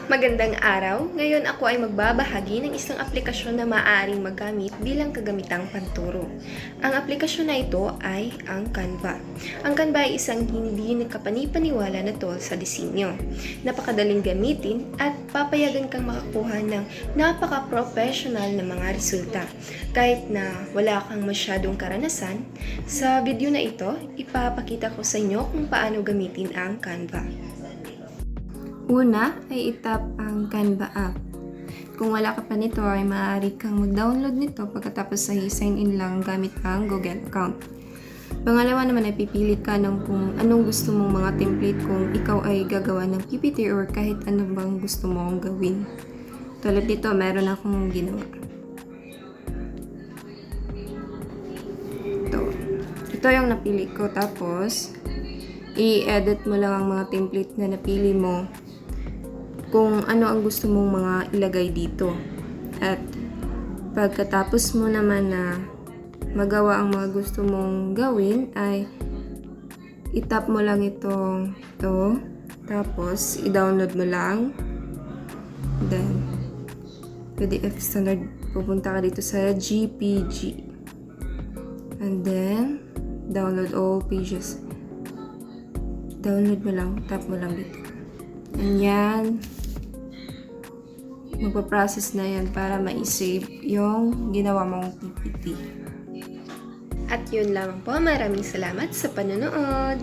Magandang araw! Ngayon ako ay magbabahagi ng isang aplikasyon na maaaring magamit bilang kagamitang panturo. Ang aplikasyon na ito ay ang Canva. Ang Canva ay isang hindi nagkapanipaniwala na tool sa disenyo. Napakadaling gamitin at papayagan kang makakuha ng napaka-professional na mga resulta. Kahit na wala kang masyadong karanasan, sa video na ito, ipapakita ko sa inyo kung paano gamitin ang Canva. Una ay itap ang Canva app. Kung wala ka pa nito ay maaari kang mag-download nito pagkatapos ay sign in lang gamit ang Google account. Pangalawa naman ay pipili ka ng kung anong gusto mong mga template kung ikaw ay gagawa ng PPT or kahit ano bang gusto mong gawin. Tulad nito, meron akong ginawa. Ito yung napili ko, tapos i-edit mo lang ang mga template na napili mo kung ano ang gusto mong mga ilagay dito. At pagkatapos mo naman na magawa ang mga gusto mong gawin ay itap mo lang ito, tapos i-download mo lang. Then PDF standard, pupunta ka dito sa GPG and then download all pages. Download mo lang, tap mo lang dito. And yan, magpa-process na yan para ma-save yung ginawa mong PPT. At yun lang po. Maraming salamat sa panonood.